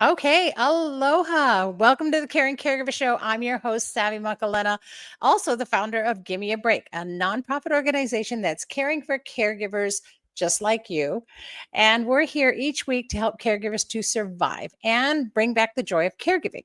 Okay, aloha. Welcome to the Caring Caregiver Show. I'm your host, Savvy Makalena, also the founder of Gimme a Break, a nonprofit organization that's caring for caregivers just like you. And we're here each week to help caregivers to survive and bring back the joy of caregiving.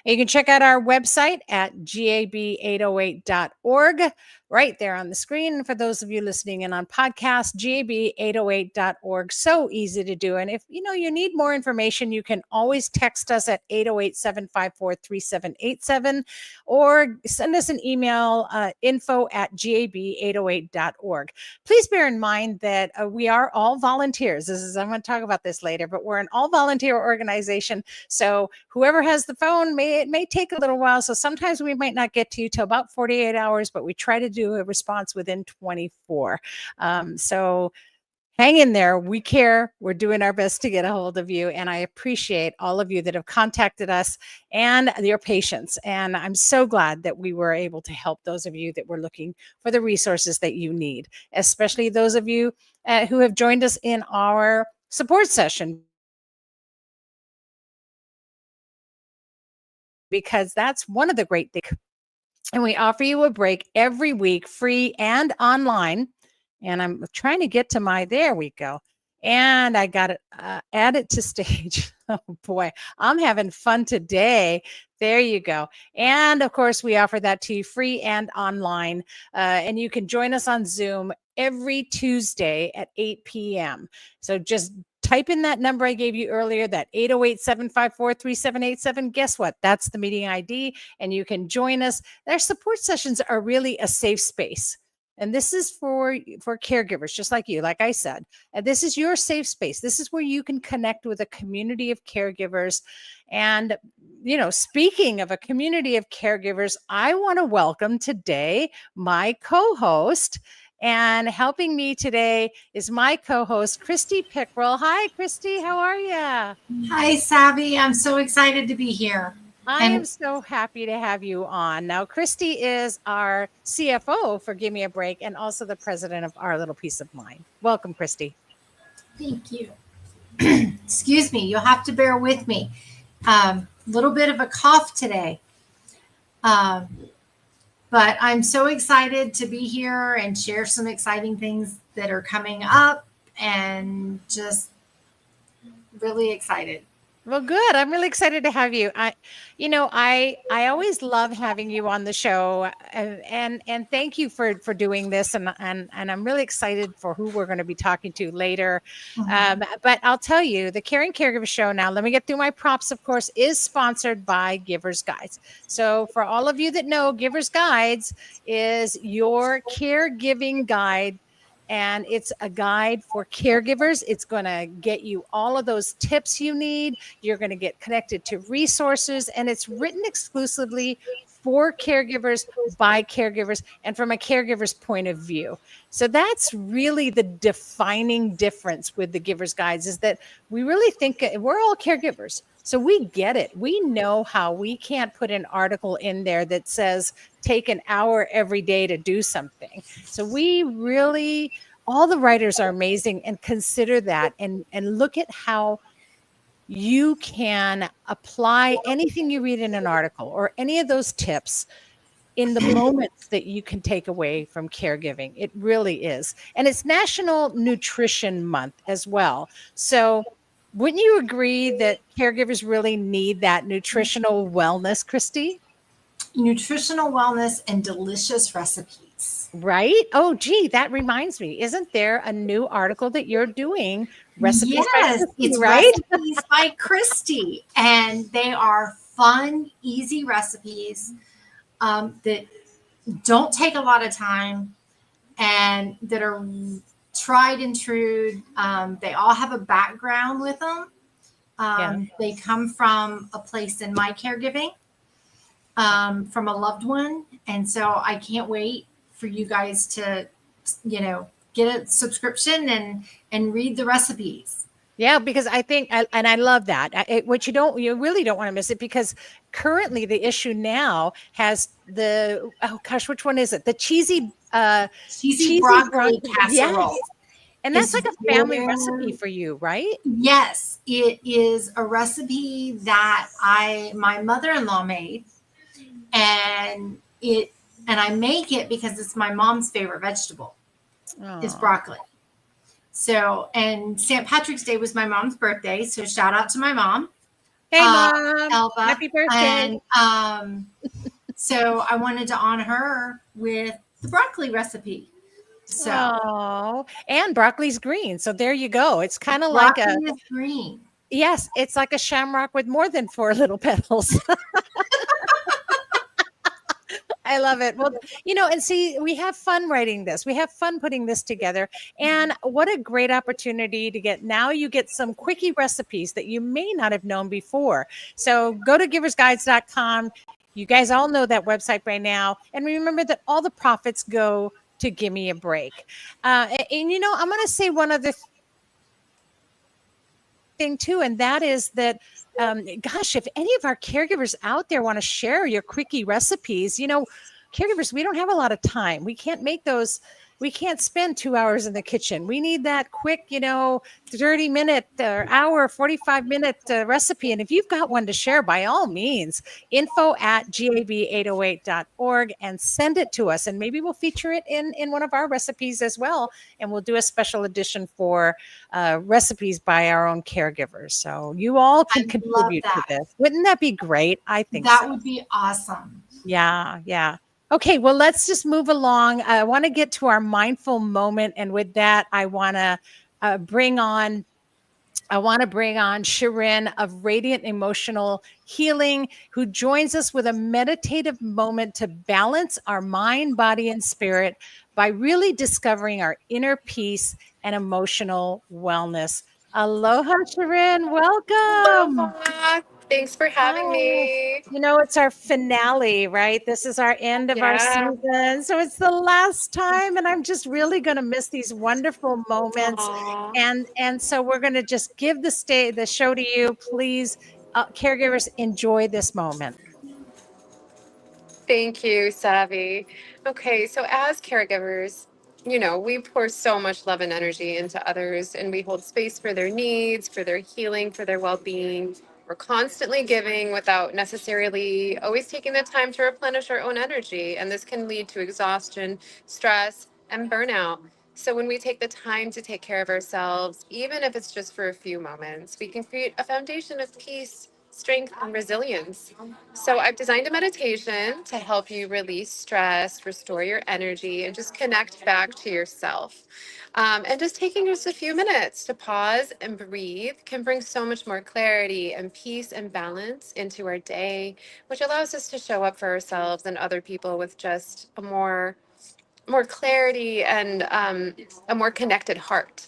You can check out our website at gab808.org right there on the screen. For those of you listening in on podcast, gab808.org. So easy to do. And if you need more information, you can always text us at 808-754-3787 or send us an email, info@gab808.org. Please bear in mind that we are all volunteers. I'm going to talk about this later, but we're an all volunteer organization. So whoever has the phone, it may take a little while. So sometimes we might not get to you till about 48 hours, but we try to do a response within 24. So hang in there. We care. We're doing our best to get a hold of you. And I appreciate all of you that have contacted us and your patience. And I'm so glad that we were able to help those of you that were looking for the resources that you need, especially those of you who have joined us in our support session, because that's one of the great things. And we offer you a break every week, free and online. And I'm trying to get to there we go. And I got it added to stage. Oh boy, I'm having fun today. There you go. And of course, we offer that to you free and online. And you can join us on Zoom every Tuesday at 8 p.m. So just type in that number I gave you earlier, that 808-754-3787. Guess what? That's the meeting ID, and you can join us. Their support sessions are really a safe space. And this is for caregivers, just like you, like I said. And this is your safe space. This is where you can connect with a community of caregivers. And, speaking of a community of caregivers, I want to welcome today my co-host. And helping me today is my co-host, Christy Pickrell. Hi, Christy. How are you? Hi, Savvy. I'm so excited to be here. I am so happy to have you on. Now, Christy is our CFO for Gimme a Break and also the president of Our Little Peace of Mind. Welcome, Christy. Thank you. Excuse me. You'll have to bear with me. Little bit of a cough today. But I'm so excited to be here and share some exciting things that are coming up and just really excited. Well, good. I'm really excited to have you. I always love having you on the show, and thank you for doing this. And I'm really excited for who we're going to be talking to later. Mm-hmm. But I'll tell you, the Caring Caregiver Show. Now, let me get through my props. Of course, is sponsored by Givers Guides. So, for all of you that know, Givers Guides is your caregiving guide. And it's a guide for caregivers. It's going to get you all of those tips you need. You're going to get connected to resources, and it's written exclusively for caregivers by caregivers and from a caregiver's point of view. So that's really the defining difference with the Givers Guides, is that we really think we're all caregivers. So we get it. We know how we can't put an article in there that says take an hour every day to do something. So we really, all the writers are amazing, and consider that and look at how you can apply anything you read in an article or any of those tips in the moments that you can take away from caregiving. It really is. And it's National Nutrition Month as well. So wouldn't you agree that caregivers really need that nutritional wellness, Christy? Nutritional wellness and delicious recipes. Right? Oh, gee, that reminds me. Isn't there a new article that you're doing? Recipes by Christy, it's right? Recipes by Christy. And they are fun, easy recipes that don't take a lot of time and that are tried and true. They all have a background with them. They come from a place in my caregiving, from a loved one. And so I can't wait for you guys to, get a subscription and read the recipes. Yeah, because I think, and I love that. You really don't want to miss it, because currently the issue now has which one is it? The cheesy broccoli casserole. And that's is like a family recipe for you, right? Yes, it is a recipe that my mother-in-law made, and I make it because it's my mom's favorite vegetable is Oh, broccoli. So, and St. Patrick's Day was my mom's birthday, so shout out to my mom, hey, Mom. Elva, Happy birthday. and so I wanted to honor her with the broccoli recipe. So Oh, and broccoli's green. So there you go. It's kind of like broccoli is green. yes, it's like a shamrock with more than 4 little petals. I love it. Well, and see, we have fun writing this. We have fun putting this together. And what a great opportunity to now you get some quickie recipes that you may not have known before. So go to giversguides.com. You guys all know that website by now. And remember that all the profits go to Give Me a Break. And I'm going to say one other thing too, and that is that gosh, if any of our caregivers out there want to share your quickie recipes, caregivers, we don't have a lot of time. We can't make those. We can't spend 2 hours in the kitchen. We need that quick, 30-minute or hour, 45-minute recipe. And if you've got one to share, by all means, info@gab808.org and send it to us. And maybe we'll feature it in one of our recipes as well. And we'll do a special edition for recipes by our own caregivers. So you all can contribute to this. Wouldn't that be great? I think that so. would be awesome. Yeah, yeah. Okay, well, let's just move along. I want to get to our mindful moment, and with that, I want to bring on Shirin of Radiant Emotional Healing, who joins us with a meditative moment to balance our mind, body, and spirit by really discovering our inner peace and emotional wellness. Aloha, Shirin. Welcome. Aloha. Thanks for having me. It's our finale, right? This is our end of our season. So it's the last time, and I'm just really going to miss these wonderful moments. Aww. And so we're going to just give the show to you. Please, caregivers, enjoy this moment. Thank you, Savvy. Okay, so as caregivers, we pour so much love and energy into others, and we hold space for their needs, for their healing, for their well being. We're constantly giving without necessarily always taking the time to replenish our own energy. And this can lead to exhaustion, stress, and burnout. So, when we take the time to take care of ourselves, even if it's just for a few moments, we can create a foundation of peace, strength, and resilience. So, I've designed a meditation to help you release stress, restore your energy, and just connect back to yourself. And just taking just a few minutes to pause and breathe can bring so much more clarity and peace and balance into our day, which allows us to show up for ourselves and other people with just a more clarity and a more connected heart.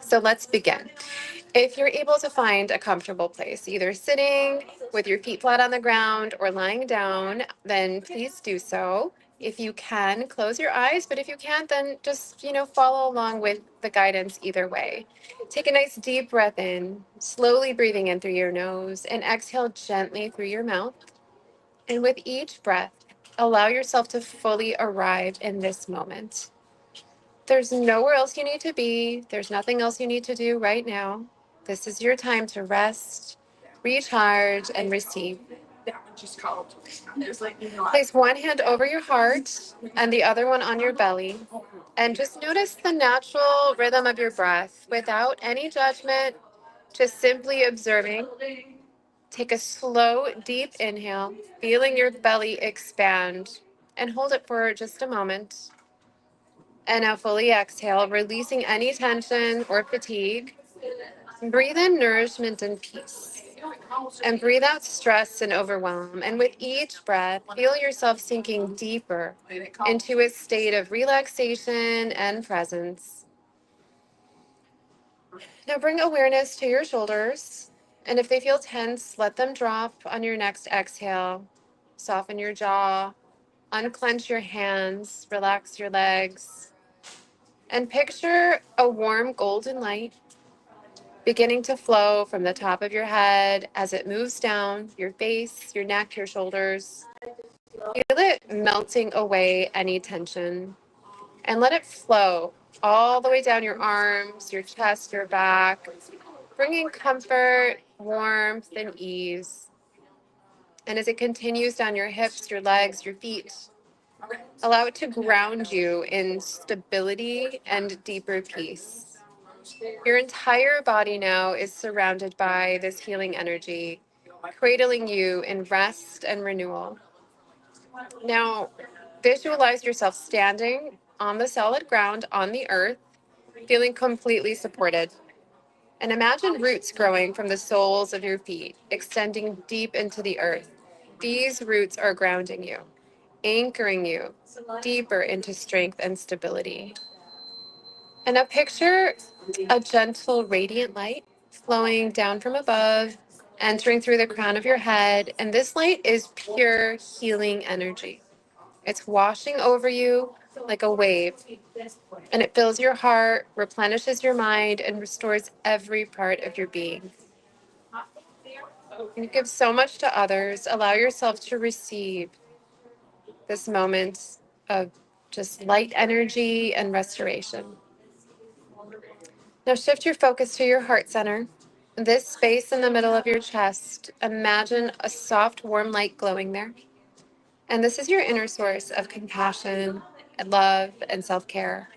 So let's begin. If you're able to find a comfortable place, either sitting with your feet flat on the ground or lying down, then please do so. If you can, close your eyes, but if you can't, then just, follow along with the guidance either way. Take a nice deep breath in, slowly breathing in through your nose, and exhale gently through your mouth. And with each breath, allow yourself to fully arrive in this moment. There's nowhere else you need to be. There's nothing else you need to do right now. This is your time to rest, recharge, and receive. Place one hand over your heart and the other one on your belly. And just notice the natural rhythm of your breath without any judgment, just simply observing. Take a slow, deep inhale, feeling your belly expand, and hold it for just a moment. And now fully exhale, releasing any tension or fatigue. Breathe in nourishment and peace. And breathe out stress and overwhelm. And with each breath, feel yourself sinking deeper into a state of relaxation and presence. Now bring awareness to your shoulders. And if they feel tense, let them drop on your next exhale. Soften your jaw, unclench your hands, relax your legs. And picture a warm golden light beginning to flow from the top of your head as it moves down your face, your neck, your shoulders. Feel it melting away any tension and let it flow all the way down your arms, your chest, your back, bringing comfort, warmth, and ease. And as it continues down your hips, your legs, your feet, allow it to ground you in stability and deeper peace. Your entire body now is surrounded by this healing energy, cradling you in rest and renewal. Now, visualize yourself standing on the solid ground on the earth, feeling completely supported. And imagine roots growing from the soles of your feet, extending deep into the earth. These roots are grounding you, anchoring you deeper into strength and stability. And now picture a gentle, radiant light flowing down from above, entering through the crown of your head. And this light is pure healing energy. It's washing over you like a wave, and it fills your heart, replenishes your mind, and restores every part of your being. You give so much to others. Allow yourself to receive this moment of just light energy and restoration. Now shift your focus to your heart center. This space in the middle of your chest, imagine a soft, warm light glowing there. And this is your inner source of compassion, and love, and self care.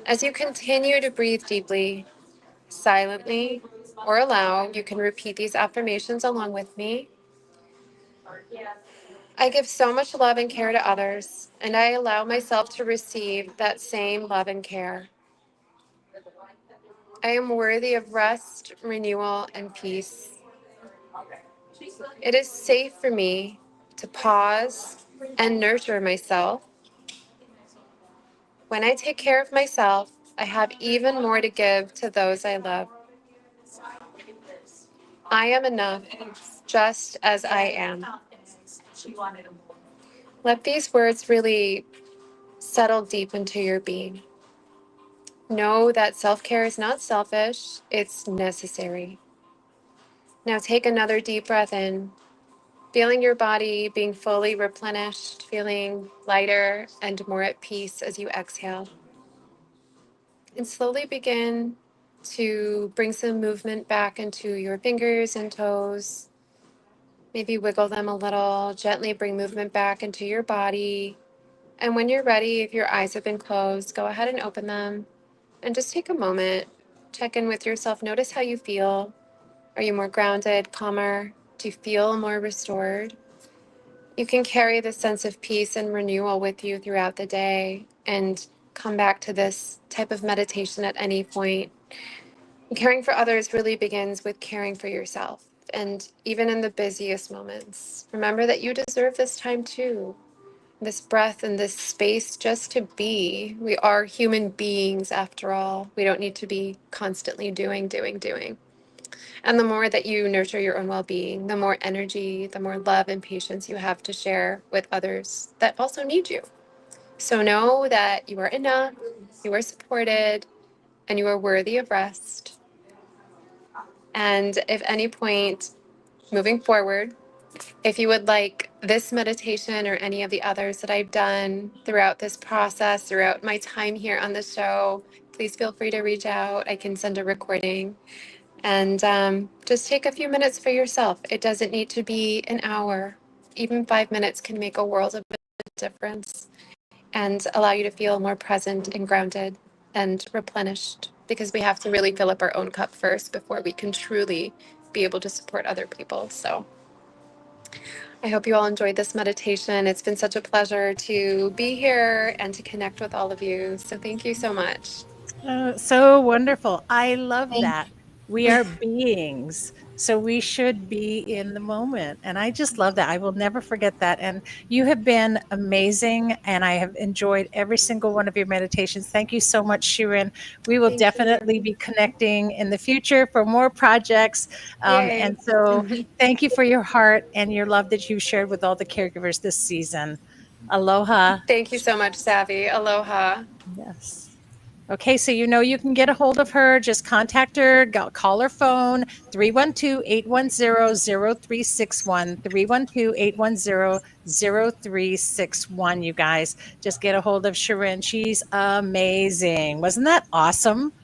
As you continue to breathe deeply, silently, or aloud, you can repeat these affirmations along with me. I give so much love and care to others, and I allow myself to receive that same love and care. I am worthy of rest, renewal, and peace. It is safe for me to pause and nurture myself. When I take care of myself, I have even more to give to those I love. I am enough just as I am. Let these words really settle deep into your being. Know that self-care is not selfish, it's necessary. Now take another deep breath in, feeling your body being fully replenished, feeling lighter and more at peace as you exhale. And slowly begin to bring some movement back into your fingers and toes. Maybe wiggle them a little, gently bring movement back into your body. And when you're ready, if your eyes have been closed, go ahead and open them and just take a moment, check in with yourself, notice how you feel. Are you more grounded, calmer? Do you feel more restored? You can carry this sense of peace and renewal with you throughout the day and come back to this type of meditation at any point. Caring for others really begins with caring for yourself. And even in the busiest moments, remember that you deserve this time too. This breath and this space just to be. We are human beings after all. We don't need to be constantly doing. And the more that you nurture your own well-being, the more energy, the more love and patience you have to share with others that also need you. So know that you are enough, you are supported, and you are worthy of rest. And if any point moving forward, if you would like this meditation or any of the others that I've done throughout this process, throughout my time here on the show, please feel free to reach out. I can send a recording. And just take a few minutes for yourself. It doesn't need to be an hour. Even 5 minutes can make a world of difference and allow you to feel more present and grounded and replenished, because we have to really fill up our own cup first before we can truly be able to support other people. So I hope you all enjoyed this meditation. It's been such a pleasure to be here and to connect with all of you. So thank you so much. Oh, so wonderful. I love Thank that. We are beings, so we should be in the moment. And I just love that. I will never forget that. And you have been amazing, and I have enjoyed every single one of your meditations. Thank you so much, Shirin. We will Thank you. definitely be connecting in the future for more projects. Yay. And so thank you for your heart and your love that you shared with all the caregivers this season. Aloha. Thank you so much, Savvy. Aloha. Yes. Okay, so you know you can get a hold of her. Just contact her, call her phone, 312-810-0361, 312-810-0361, you guys. Just get a hold of Sharon. She's amazing. Wasn't that awesome?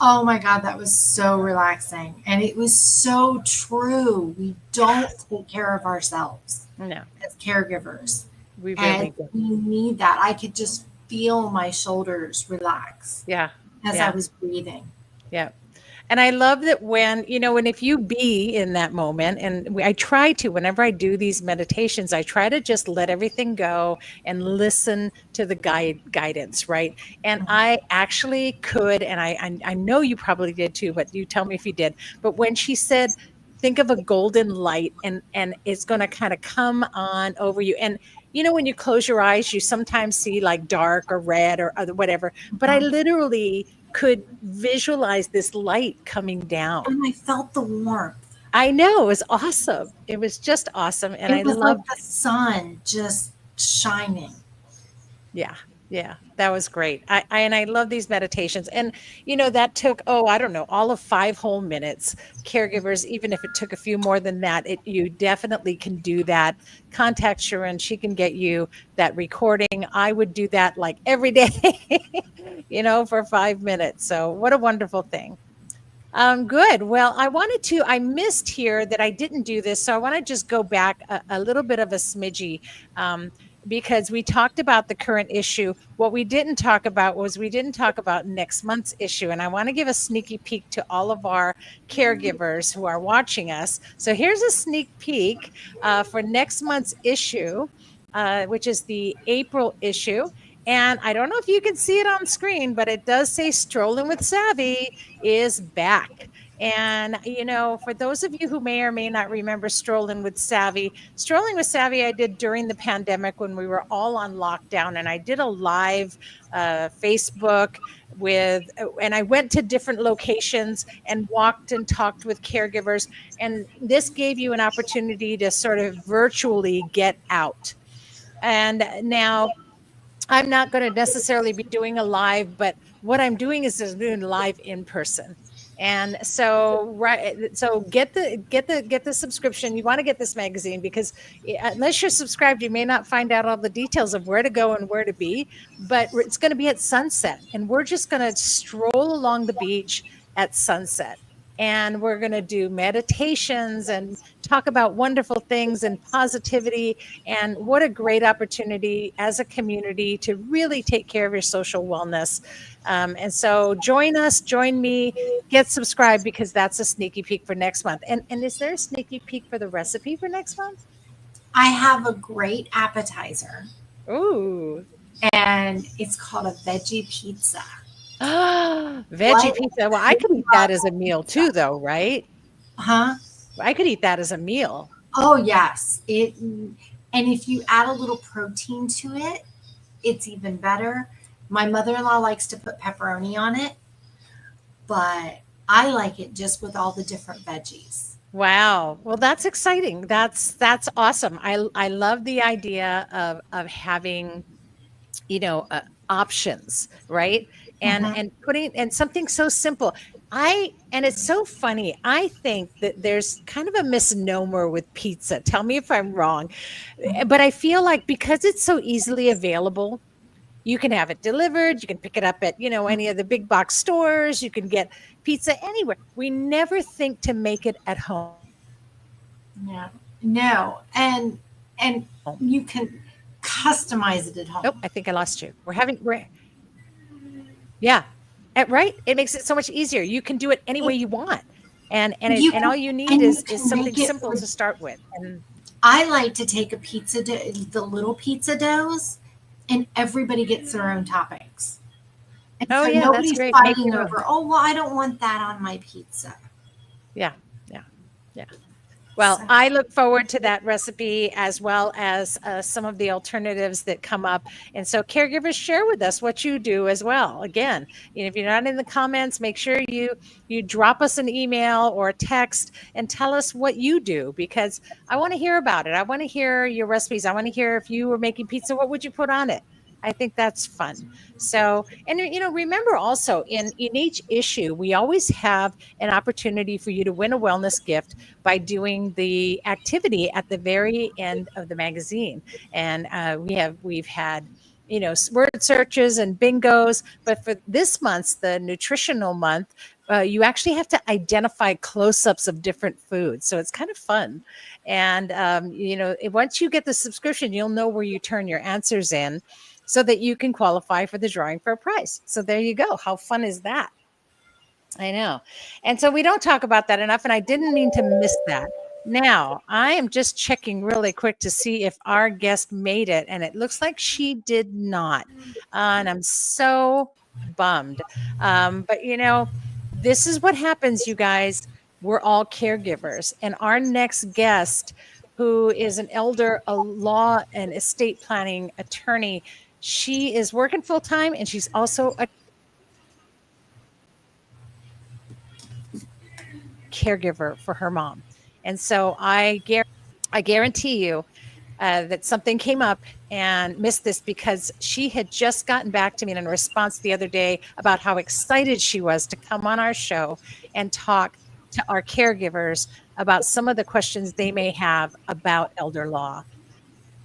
Oh my God, that was so relaxing. And it was so true. We don't take care of ourselves No, as caregivers. we really And do. we need that. I could just feel my shoulders relax Yeah, as I yeah, was breathing. yeah. And I love that when, and if you be in that moment, and I try to, whenever I do these meditations, I try to just let everything go and listen to the guidance, right? And I actually could, and I know you probably did too, but you tell me if you did. But when she said, think of a golden light and it's going to kind of come on over you. And when you close your eyes, you sometimes see like dark or red or other whatever. But I literally could visualize this light coming down. And I felt the warmth. I know, it was awesome. It was just awesome. And It I was like loved the sun just shining. Yeah. Yeah, that was great. I love these meditations. And that took, I don't know, all of 5 whole minutes. Caregivers, even if it took a few more than that, you definitely can do that. Contact Sharon. She can get you that recording. I would do that like every day, for 5 minutes. So what a wonderful thing. Good. Well, I missed here that I didn't do this. So I want to just go back a little bit of a smidgy, because we talked about the current issue. What we didn't talk about was we didn't talk about next month's issue. And I want to give a sneaky peek to all of our caregivers who are watching us. So here's a sneak peek for next month's issue, which is the April issue. And I don't know if you can see it on screen, but it does say Strolling with Savvy is back. And, for those of you who may or may not remember Strolling with Savvy I did during the pandemic when we were all on lockdown. And I did a live Facebook and I went to different locations and walked and talked with caregivers. And this gave you an opportunity to sort of virtually get out. And now, I'm not going to necessarily be doing a live, but what I'm doing is just doing live in person. And so, so get the subscription. You want to get this magazine because unless you're subscribed, you may not find out all the details of where to go and where to be. But it's going to be at sunset, and we're just going to stroll along the beach at sunset. And we're going to do meditations and talk about wonderful things and positivity. And what a great opportunity as a community to really take care of your social wellness. And so join us, join me, get subscribed, because that's a sneaky peek for next month. And is there a sneaky peek for the recipe for next month? I have a great appetizer. Ooh. And it's called a veggie pizza. Veggie pizza. Well, I could eat that as a meal too, though, right? Huh? I could eat that as a meal. Oh, yes. And if you add a little protein to it, it's even better. My mother-in-law likes to put pepperoni on it, but I like it just with all the different veggies. Wow. Well, that's exciting. That's awesome. I love the idea of having, options, right? And putting and something so simple. And it's so funny. I think that there's kind of a misnomer with pizza. Tell me if I'm wrong. But I feel like because it's so easily available, you can have it delivered, you can pick it up at, any of the big box stores, you can get pizza anywhere. We never think to make it at home. Yeah. No. And you can customize it at home. Nope, I think I lost you. Yeah. Right? It makes it so much easier. You can do it any way you want. And all you need is something simple to start with. And I like to take the little pizza doughs, and everybody gets their own toppings. And so nobody's that's great. fighting over, I don't want that on my pizza. Yeah. Well, I look forward to that recipe as well as some of the alternatives that come up. And so caregivers, share with us what you do as well. Again, if you're not in the comments, make sure you drop us an email or a text and tell us what you do, because I want to hear about it. I want to hear your recipes. I want to hear if you were making pizza, what would you put on it? I think that's fun. So, and remember also in each issue, we always have an opportunity for you to win a wellness gift by doing the activity at the very end of the magazine. And we've had word searches and bingos, but for this month's the nutritional month, you actually have to identify close-ups of different foods, so it's kind of fun. And once you get the subscription, you'll know where you turn your answers in so that you can qualify for the drawing for a prize. So there you go. How fun is that? I know. And so we don't talk about that enough, and I didn't mean to miss that. Now, I am just checking really quick to see if our guest made it, and it looks like she did not. And I'm so bummed. But this is what happens, you guys. We're all caregivers, and our next guest, who is an elder, a law and estate planning attorney, she is working full time, and she's also a caregiver for her mom. And so I guarantee you that something came up and missed this, because she had just gotten back to me in a response the other day about how excited she was to come on our show and talk to our caregivers about some of the questions they may have about elder law.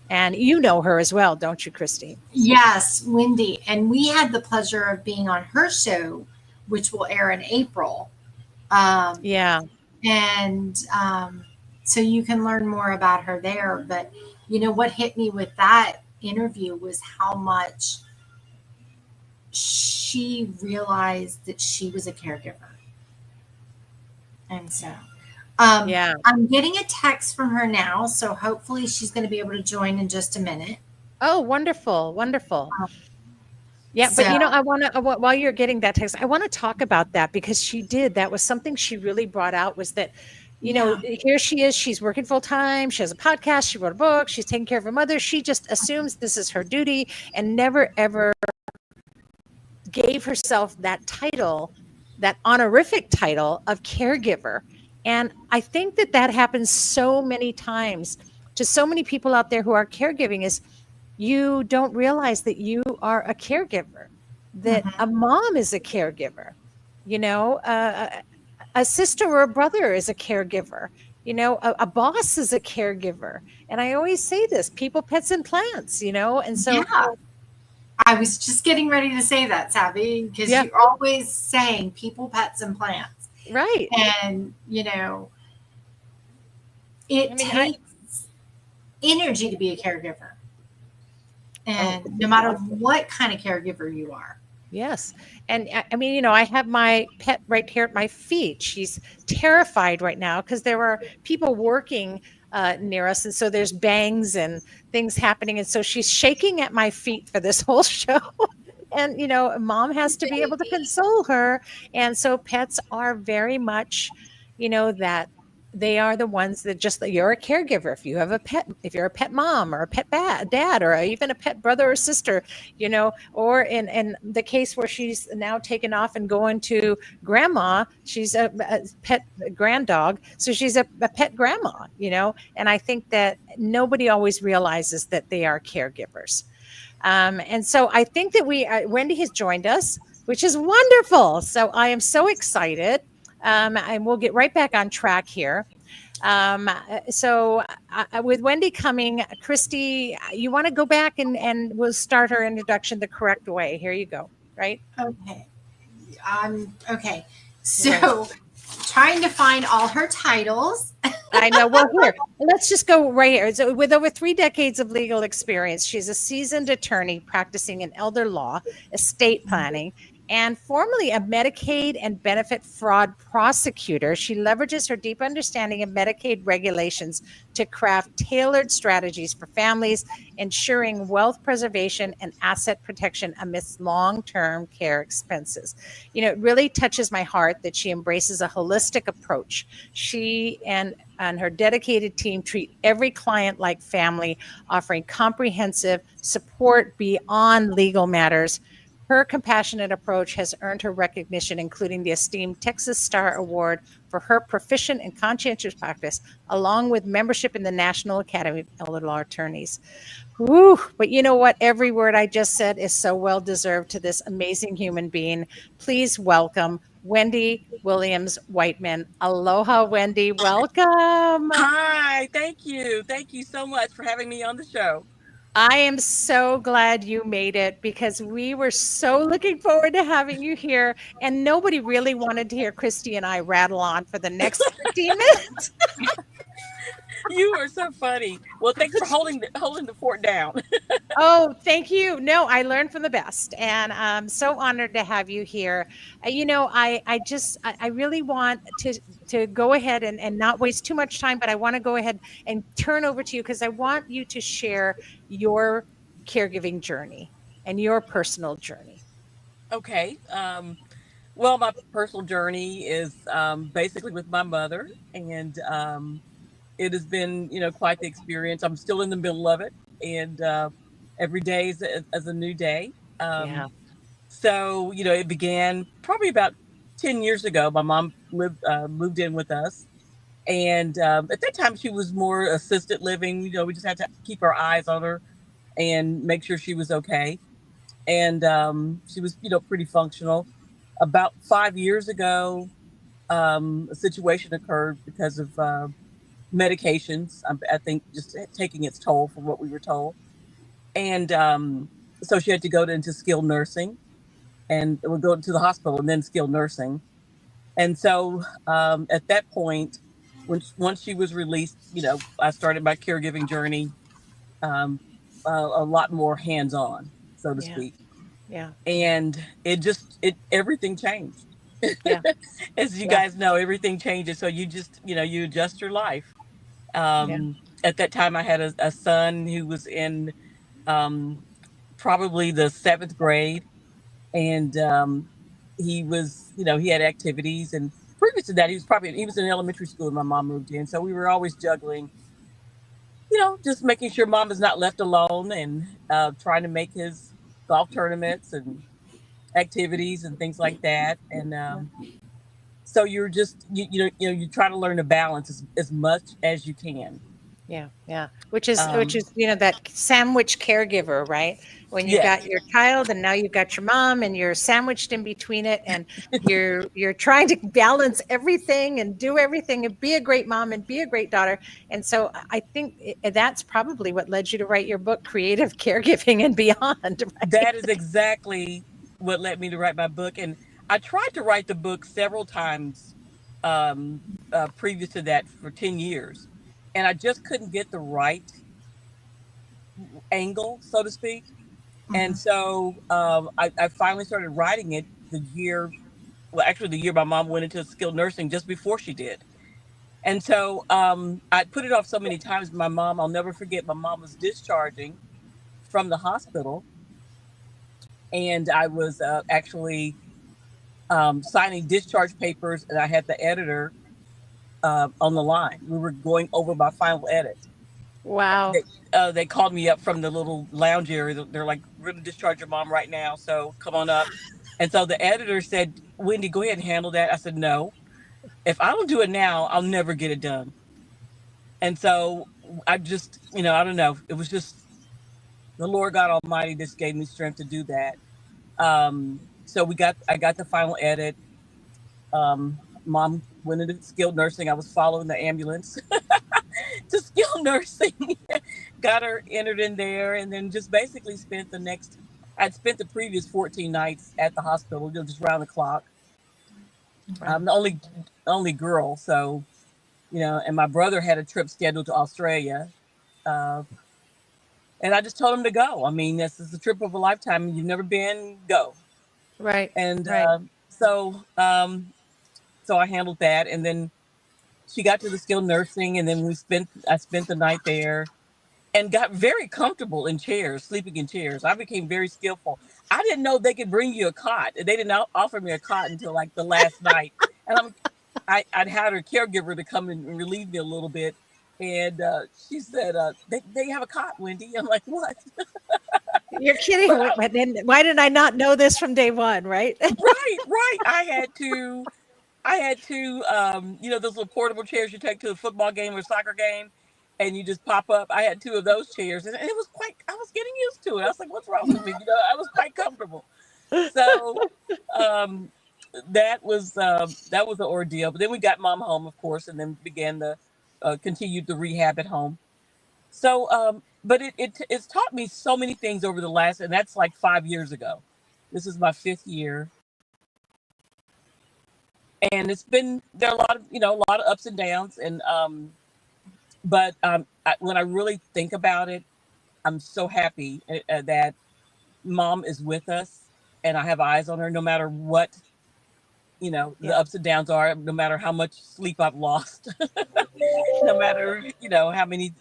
And you know her as well, don't you, Christy? Yes, Wendy. And we had the pleasure of being on her show, which will air in April. Yeah. And so you can learn more about her there. But what hit me with that interview was how much she realized that she was a caregiver. And so Yeah. I'm getting a text from her now, so hopefully she's going to be able to join in just a minute. Oh, wonderful. Wonderful. Yeah, So- but I want to, while you're getting that text, I want to talk about that, because that was something she really brought out, was that, here she is, she's working full time. She has a podcast. She wrote a book. She's taking care of her mother. She just assumes this is her duty and never, ever gave herself that title, that honorific title of caregiver. And I think that happens so many times to so many people out there who are caregiving, is you don't realize that you are a caregiver, that a mom is a caregiver, a sister or a brother is a caregiver, a boss is a caregiver. And I always say this: people, pets, and plants, and so yeah. I was just getting ready to say that, Savvy, because Yeah. you're always saying people, pets, and plants. right. And, it takes energy to be a caregiver. And no matter what kind of caregiver you are. Yes. And I mean, I have my pet right here at my feet. She's terrified right now because there are people working near us. And so there's bangs and things happening. And so she's shaking at my feet for this whole show. And, mom has to be able to console her. And so pets are very much, that they are the ones that you're a caregiver. If you have a pet, if you're a pet mom or a pet dad, or even a pet brother or sister, or in the case where she's now taken off and going to grandma, she's a pet grand dog. So she's a pet grandma, and I think that nobody always realizes that they are caregivers. And so I think that Wendy has joined us, which is wonderful. So I am so excited. And we'll get right back on track here. So with Wendy coming, Christy, you want to go back and we'll start her introduction the correct way. Here you go. Right? Okay. Okay. So trying to find all her titles. I know. Well, here, let's just go right here. So with over 3 decades of legal experience, she's a seasoned attorney practicing in elder law, estate planning, and formerly a Medicaid and benefit fraud prosecutor. She leverages her deep understanding of Medicaid regulations to craft tailored strategies for families, ensuring wealth preservation and asset protection amidst long-term care expenses. It really touches my heart that she embraces a holistic approach. She and her dedicated team treat every client like family, offering comprehensive support beyond legal matters. Her compassionate approach has earned her recognition, including the esteemed Texas Star Award for her proficient and conscientious practice, along with membership in the National Academy of Elder Law Attorneys. Woo, but you know what? Every word I just said is so well deserved to this amazing human being. Please welcome Wendy Williams Whiteman. Aloha, Wendy. Welcome. Hi, thank you. Thank you so much for having me on the show. I am so glad you made it because we were so looking forward to having you here. And nobody really wanted to hear Christy and I rattle on for the next 15 minutes. You are so funny. Well, thanks for holding the fort down. Oh, thank you. No, I learned from the best, and I'm so honored to have you here. I really want to go ahead and not waste too much time, but I want to go ahead and turn over to you because I want you to share your caregiving journey and your personal journey. Okay. Well, my personal journey is basically with my mother, and it has been, quite the experience. I'm still in the middle of it, and every day is as a new day. Yeah. So, it began probably about 10 years ago. My mom moved in with us. And at that time, she was more assisted living. We just had to keep our eyes on her and make sure she was okay. And she was, pretty functional. About 5 years ago, a situation occurred because of medications. I think just taking its toll from what we were told. And so she had to go into skilled nursing and would go to the hospital and then skilled nursing. And so at that point, once she was released, I started my caregiving journey a lot more hands-on, so to speak. Yeah. And everything changed. Yeah. As you guys know, everything changes. So you just, you adjust your life. At that time, I had a son who was in probably the 7th grade. And he was, he had activities. And previous to that, he was in elementary school when my mom moved in. So we were always juggling, just making sure mom is not left alone and trying to make his golf tournaments and activities and things like that. And so you're just, you try to learn to balance as much as you can. Yeah. Which is, that sandwich caregiver, right? When you got your child and now you've got your mom and you're sandwiched in between it and you're trying to balance everything and do everything and be a great mom and be a great daughter. And so I think that's probably what led you to write your book, Creative Caregiving and Beyond. Right? That is exactly what led me to write my book. And I tried to write the book several times previous to that for 10 years. And I just couldn't get the right angle, so to speak. Mm-hmm. And so I finally started writing it the year my mom went into skilled nursing, just before she did. And so I put it off so many times. I'll never forget, my mom was discharging from the hospital. And I was actually signing discharge papers, and I had the editor on the line. We were going over my final edit. Wow. They called me up from the little lounge area. They're like, we're going to discharge your mom right now, so come on up. And so the editor said, Wendy, go ahead and handle that. I said, no. If I don't do it now, I'll never get it done. And so I just, I don't know. It was just the Lord God Almighty just gave me strength to do that. So I got the final edit. Mom went into skilled nursing. I was following the ambulance to skilled nursing, got her entered in there, and then just basically I'd spent the previous 14 nights at the hospital, just round the clock. Right. I'm the only girl, so, and my brother had a trip scheduled to Australia. And I just told him to go. I mean, this is a trip of a lifetime. You've never been, go. Right. And so I handled that, and then she got to the skilled nursing, and then I spent the night there and got very comfortable in chairs, sleeping in chairs. I became very skillful. I didn't know they could bring you a cot. They didn't offer me a cot until like the last night. And I'd had her caregiver to come and relieve me a little bit. And she said, they have a cot, Wendy. I'm like, what? You're kidding. Why did I not know this from day one, right? Right. I I had two, those little portable chairs you take to a football game or soccer game, and you just pop up. I had two of those chairs, and it was I was getting used to it. I was like, what's wrong with me? I was quite comfortable. So um, that was an ordeal. But then we got mom home, of course, and then began the continued the rehab at home. So, but it's taught me so many things over the last, and that's like 5 years ago. This is my fifth year, and it's been there are a lot of ups and downs, and but when I really think about it, I'm so happy that mom is with us, and I have eyes on her no matter what the Yeah. ups and downs are, no matter how much sleep I've lost, no matter how many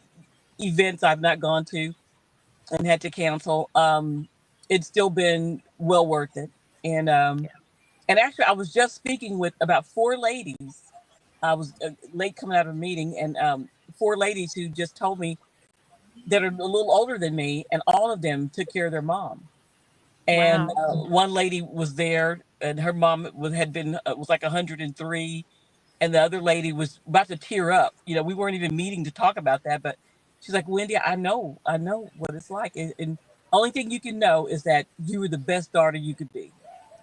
events I've not gone to and had to cancel. It's still been well worth it. And Yeah. and actually, I was just speaking with about four ladies. I was late coming out of a meeting, and four ladies who just told me that are a little older than me, and all of them took care of their mom. And Wow. one lady was there, and her mom was like 103, and the other lady was about to tear up. We weren't even meeting to talk about that, but she's like, Wendy, I know what it's like, and only thing you can know is that you were the best daughter you could be.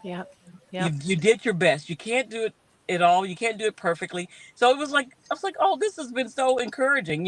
Yep. You Yep. you did your best. You can't do it at all. You can't do it perfectly. So it was like I was like, oh, this has been so encouraging.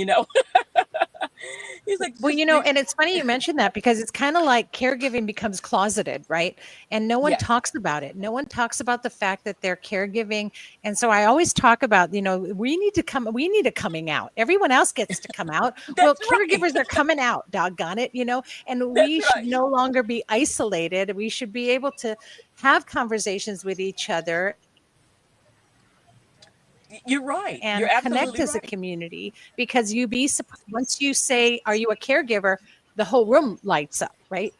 He's like, Well, just and it's funny you mentioned that because it's kind of like caregiving becomes closeted, right? And no one yeah, talks about it. No one talks about the fact that they're caregiving. And so I always talk about, we need a coming out. Everyone else gets to come out. Well, that's right. caregivers are coming out, doggone it, and That's we should right. no longer be isolated. We should be able to have conversations with each other You're right. You're and connect absolutely as a right. community because once you say, are you a caregiver? The whole room lights up, right?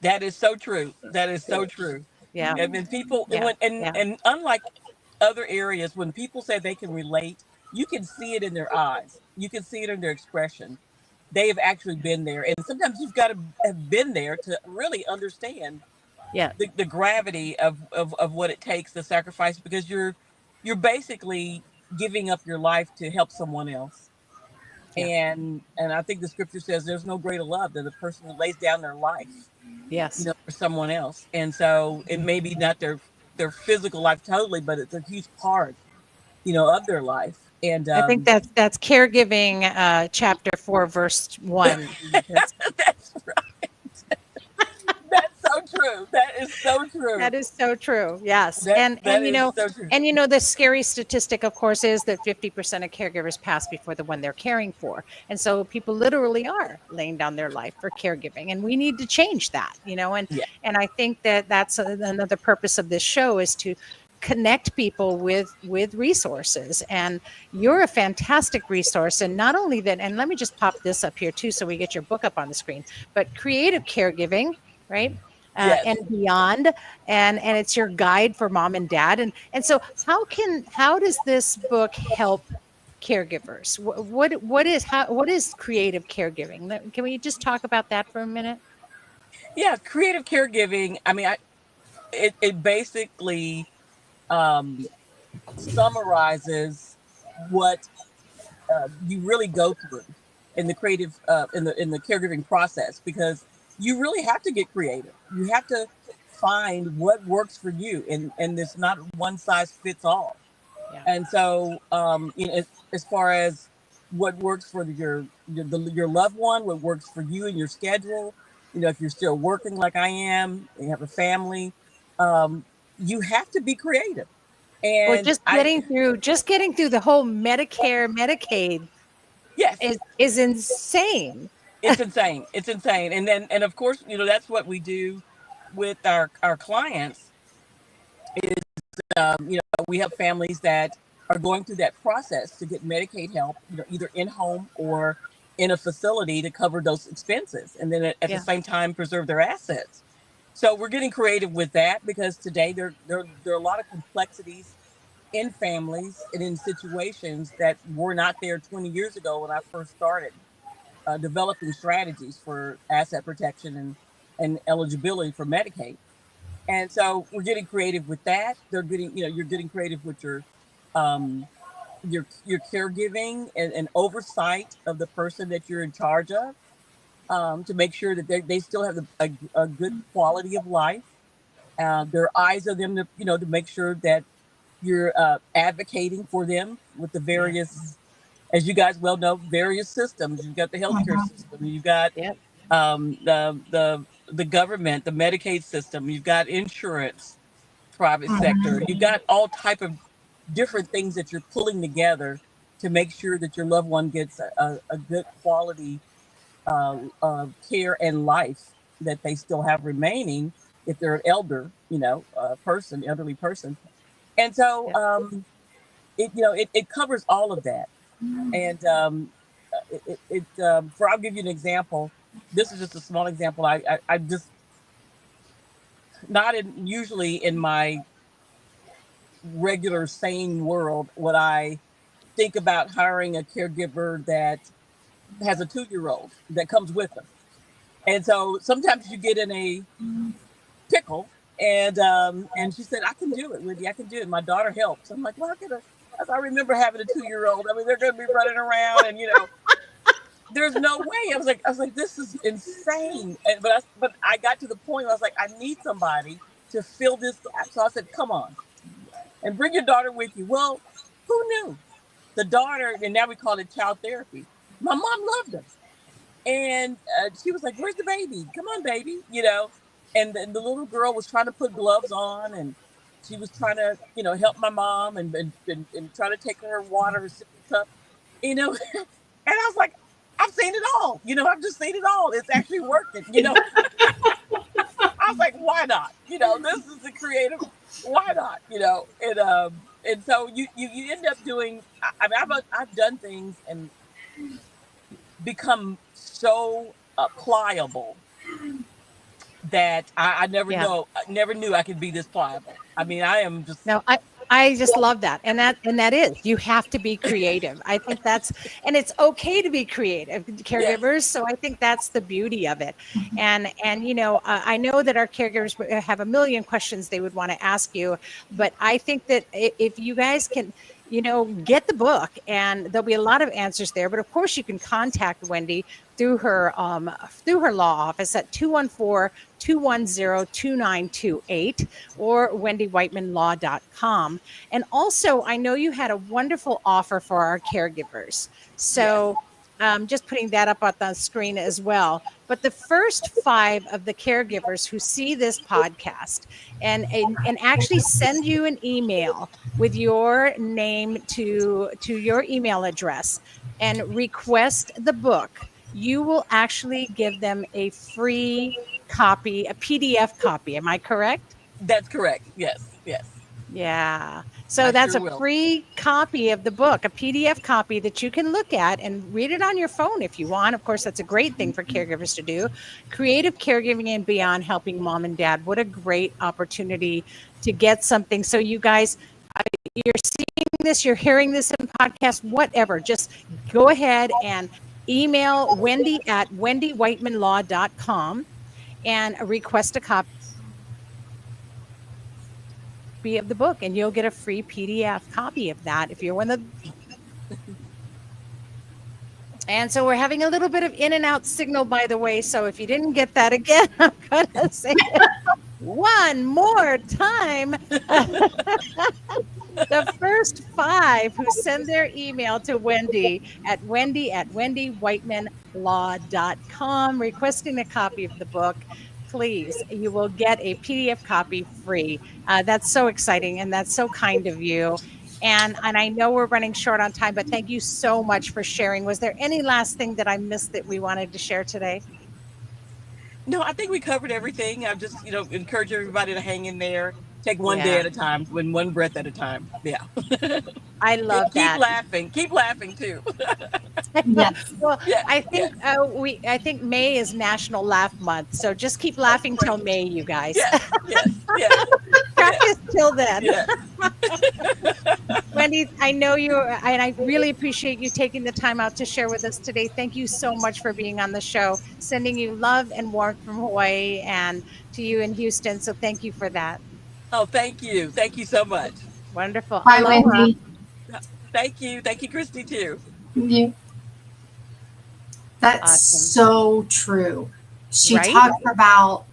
That is so true. That is so true. Yeah. And then people and Yeah. when Yeah. and unlike other areas, when people say they can relate, you can see it in their eyes. You can see it in their expression. They have actually been there. And sometimes you've got to have been there to really understand Yeah. the gravity of what it takes to sacrifice, because you're basically giving up your life to help someone else. Yeah. And I think the scripture says there's no greater love than the person who lays down their life, Yes. for someone else. And so it may be not their physical life totally, but it's a huge part, of their life. And I think that's caregiving, chapter 4, verse 1. That's, that's right. That's so true. That is so true. that is so true. Yes. That And that is so true. the scary statistic, of course, is that 50% of caregivers pass before the one they're caring for. And so people literally are laying down their life for caregiving. And we need to change that, and Yeah. and I think that that's another purpose of this show is to connect people with resources, and you're a fantastic resource. And not only that, and let me just pop this up here too so we get your book up on the screen, but creative caregiving, right? Yes. And beyond, and it's your guide for mom and dad. And so how does this book help caregivers? What is creative caregiving? Can we just talk about that for a minute? Yeah, creative caregiving. I mean, it basically um, summarizes what you really go through in the creative in the caregiving process, because you really have to get creative. You have to find what works for you, and there's not one size fits all. Yeah. And so as far as what works for your loved one, what works for you and your schedule, if you're still working like I am, and you have a family, um, you have to be creative. Or And just getting through the whole Medicare, Medicaid yes, is insane. it's insane. It's insane. And of course, that's what we do with our clients is, we have families that are going through that process to get Medicaid help, either in home or in a facility to cover those expenses, and then at Yeah. the same time preserve their assets. So we're getting creative with that, because today there are a lot of complexities in families and in situations that were not there 20 years ago when I first started developing strategies for asset protection and eligibility for Medicaid. And so we're getting creative with that. They're getting, you're getting creative with um, your caregiving and oversight of the person that you're in charge of, to make sure that they still have a good quality of life. Their eyes on them to make sure that you're advocating for them with the various, as you guys well know, various systems. You've got the healthcare system. You've got Yep. the government, the Medicaid system. You've got insurance, private sector. You've got all type of different things that you're pulling together to make sure that your loved one gets a good quality care and life that they still have remaining if they're an elderly person. And so it covers all of that. And I'll give you an example. This is just a small example. I just not in usually in my regular sane world would I think about hiring a caregiver that has a 2-year-old that comes with them. And so sometimes you get in a pickle, and she said, I can do it, Wendy. I can do it. My daughter helps. I'm like, well, I remember having a 2-year-old. I mean, they're going to be running around, and there's no way. I was like, this is insane. But I got to the point where I was like, I need somebody to fill this gap. So I said, come on, and bring your daughter with you. Well, who knew? The daughter, and now we call it child therapy. My mom loved them. And she was like, where's the baby? Come on, baby. And the little girl was trying to put gloves on, and she was trying to, help my mom and try to take her water, her sippy cup, And I was like, I've seen it all. I've just seen it all. It's actually working. I was like, why not? This is the creative. Why not? And so you end up doing. I mean, I've done things and become so pliable that I never knew I could be this pliable. I mean, I am just. No, I just love that. And that is, you have to be creative. I think and it's okay to be creative, caregivers. Yes. So I think that's the beauty of it. And I know that our caregivers have a million questions they would want to ask you, but I think that if you guys can, get the book, and there'll be a lot of answers there. But of course, you can contact Wendy through her law office at 214-210-2928 or wendywhitemanlaw.com. And also, I know you had a wonderful offer for our caregivers. So just putting that up on the screen as well. But the first 5 of the caregivers who see this podcast and actually send you an email with your name to your email address and request the book, you will actually give them a free copy, a PDF copy. Am I correct? That's correct. Yes. Yeah. So that's a free copy of the book, a PDF copy that you can look at and read it on your phone if you want. Of course, that's a great thing for caregivers to do. Creative Caregiving and Beyond, helping mom and dad. What a great opportunity to get something. So you guys, you're seeing this, you're hearing this in podcast, whatever, just go ahead and email Wendy at wendywhitemanlaw.com and request a copy of the book, and you'll get a free PDF copy of that if you're one of the. And so we're having a little bit of in and out signal, by the way. So if you didn't get that again, I'm going to say it one more time. The first 5 who send their email to Wendy at wendywhitemanlaw.com requesting a copy of the book, please, you will get a PDF copy free. That's so exciting, and that's so kind of you. And I know we're running short on time, but thank you so much for sharing. Was there any last thing that I missed that we wanted to share today? No, I think we covered everything. I just, encourage everybody to hang in there. Take one day at a time, one breath at a time. Yeah. I love that. Keep laughing too. Yes. Well, I think May is National Laugh Month, so just keep laughing till May, you guys. Yes. practice till then. Yeah. Wendy, I know you, and I really appreciate you taking the time out to share with us today. Thank you so much for being on the show. Sending you love and warmth from Hawaii and to you in Houston. So thank you for that. Oh, thank you. Thank you so much. Wonderful. Bye, Aloha. Wendy. Thank you. Thank you, Christy, too. You. That's Awesome. so true. She Right? talks about,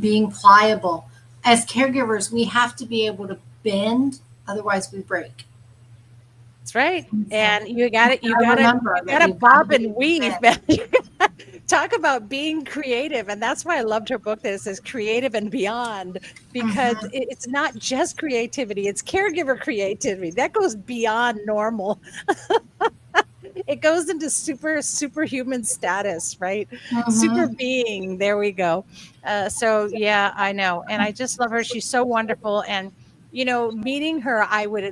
being pliable. As caregivers, we have to be able to bend, otherwise we break. That's right. And you got it. You gotta got to remember that gotta we've gotta bob be and weave. Talk about being creative. And that's why I loved her book that says creative and beyond, because it's not just creativity, it's caregiver creativity. That goes beyond normal. It goes into superhuman status, right? Super being. There we go. So yeah, I know. And I just love her. She's so wonderful. And meeting her,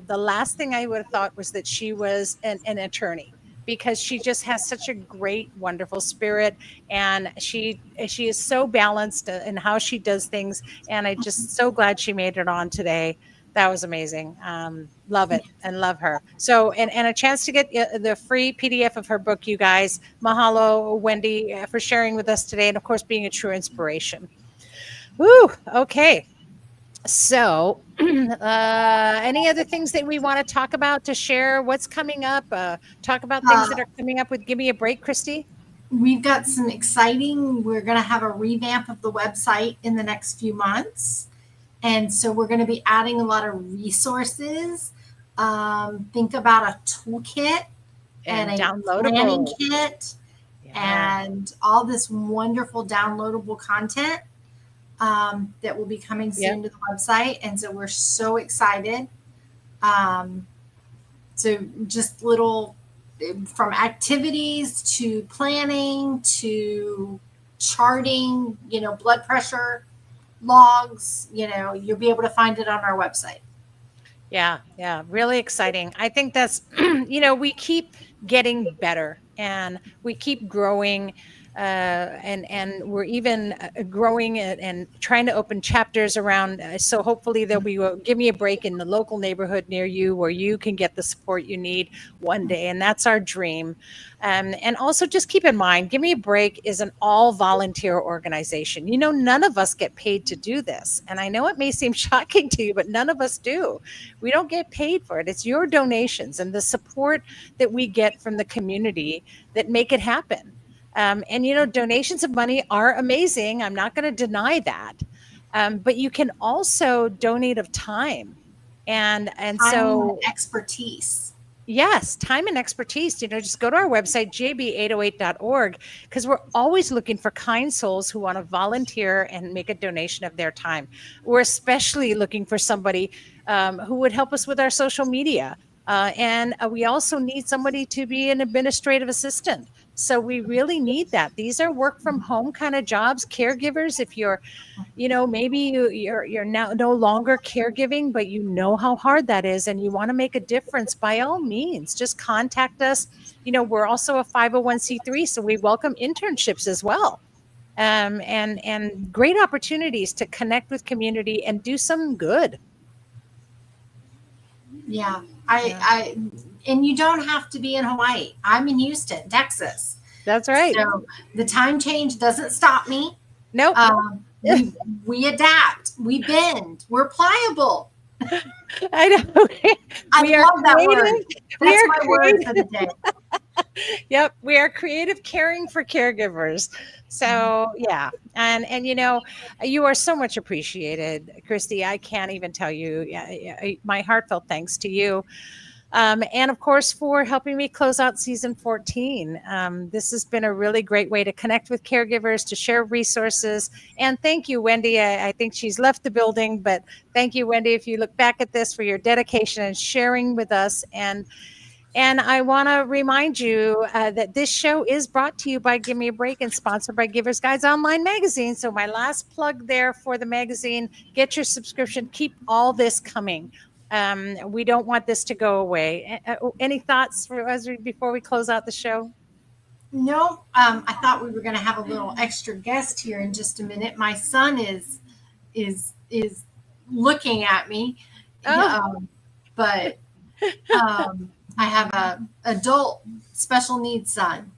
the last thing I would have thought was that she was an attorney, because she just has such a great, wonderful spirit, and she is so balanced in how she does things. And I'm just so glad she made it on today. That was amazing. Love it and love her. So, and a chance to get the free PDF of her book, you guys. Mahalo, Wendy, for sharing with us today, and of course, being a true inspiration. Woo. Okay. So, any other things that we want to talk about, to share what's coming up? Talk about things that are coming up with Give Me a Break, Christy. We've got some exciting, we're going to have a revamp of the website in the next few months. And so we're going to be adding a lot of resources. Think about a toolkit and a planning kit and all this wonderful downloadable content that will be coming soon to the website. And so we're so excited. So just little, from activities to planning to charting, blood pressure logs, you'll be able to find it on our website. Yeah, really exciting. I think that's, we keep getting better and we keep growing, and we're even growing and trying to open chapters around. So hopefully there'll be Give Me a Break in the local neighborhood near you, where you can get the support you need one day. And that's our dream. And also just keep in mind, Give Me a Break is an all volunteer organization. None of us get paid to do this. And I know it may seem shocking to you, but none of us do. We don't get paid for it. It's your donations and the support that we get from the community that make it happen. And donations of money are amazing. I'm not going to deny that. But you can also donate of time and so expertise. Yes, time and expertise. Just go to our website, jb808.org, because we're always looking for kind souls who want to volunteer and make a donation of their time. We're especially looking for somebody who would help us with our social media. And we also need somebody to be an administrative assistant. So we really need that. These are work from home kind of jobs. Caregivers, if you're, maybe you're now no longer caregiving, but you know how hard that is and you want to make a difference, by all means, just contact us. We're also a 501c3, so we welcome internships as well. And great opportunities to connect with community and do some good. Yeah. And you don't have to be in Hawaii. I'm in Houston, Texas. That's right. So the time change doesn't stop me. Nope. We adapt. We bend. We're pliable. I know. I love that word. That's my word for the day. Yep. We are creative, caring for caregivers. So yeah. And you are so much appreciated, Christy. I can't even tell you. My heartfelt thanks to you. And of course, for helping me close out season 14. This has been a really great way to connect with caregivers, to share resources. And thank you, Wendy. I think she's left the building, but thank you, Wendy, if you look back at this, for your dedication and sharing with us. And I want to remind you that this show is brought to you by Give Me a Break and sponsored by Givers Guides Online Magazine. So my last plug there for the magazine, get your subscription, keep all this coming. We don't want this to go away. Any thoughts before we close out the show? No, I thought we were going to have a little extra guest here in just a minute. My son is looking at me. Oh. But I have a adult special needs son.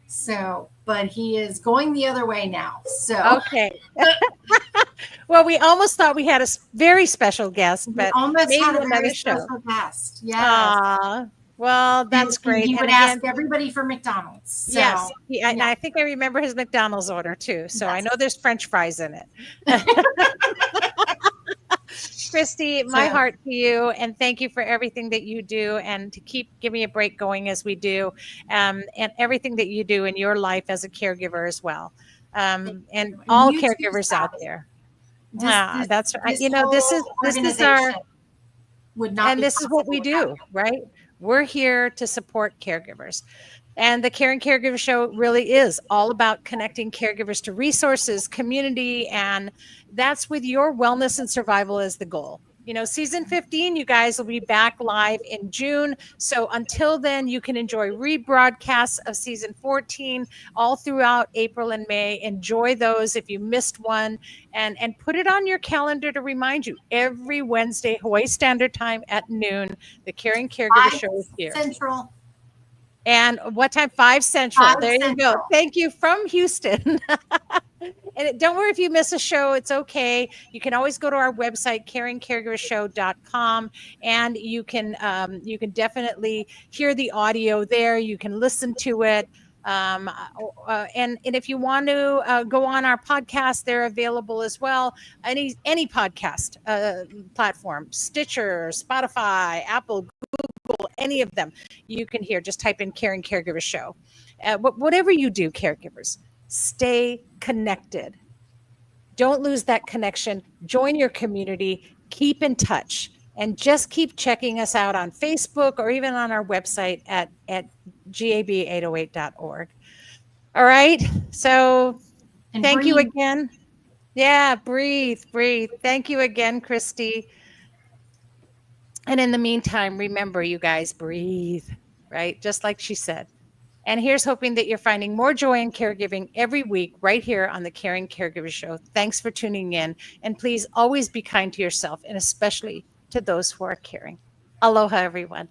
So, but he is going the other way now. So Okay. Well, we almost thought we had a very special guest, we but almost maybe had a another very show. special guest. Yes. Well, that's And great. He And would again, ask everybody for McDonald's. So, yes, and yeah. I think I remember his McDonald's order too. So I Yes. know there's French fries in it. Christy, my So- heart to you, and thank you for everything that you do, and to keep giving a break going as we do, and everything that you do in your life as a caregiver as well, and all you too, caregivers out Sally. there. This- That's right. this You know, this is whole our, organization would not and be this is what we possible do, right? We're here to support caregivers. And the Caring Caregiver Show really is all about connecting caregivers to resources, community, and that's with your wellness and survival as the goal. You know, season 15, you guys will be back live in June. So until then, you can enjoy rebroadcasts of season 14 all throughout April and May. Enjoy those if you missed one, and put it on your calendar to remind you every Wednesday, Hawaii Standard Time at noon. The Caring Caregiver 5 Show is here. Central. And what time? 5 Central. 5 There you go. Central. Thank you from Houston. And don't worry if you miss a show, it's okay. You can always go to our website, caringcaregivershow.com, and you can definitely hear the audio there. You can listen to it. And if you want to go on our podcast, they're available as well. Any podcast platform, Stitcher, Spotify, Apple, Google, any of them, you can hear. Just type in Caring Caregiver Show. Whatever you do, caregivers, stay connected. Don't lose that connection. Join your community. Keep in touch. And just keep checking us out on Facebook or even on our website at gab808.org. All right. So And thank you breathe. again. Yeah, breathe. Thank you again, Christy. And in the meantime, remember, you guys, breathe, right? Just like she said. And here's hoping that you're finding more joy in caregiving every week right here on the Caring Caregiver Show. Thanks for tuning in. And please always be kind to yourself, and especially to those who are caring. Aloha, everyone.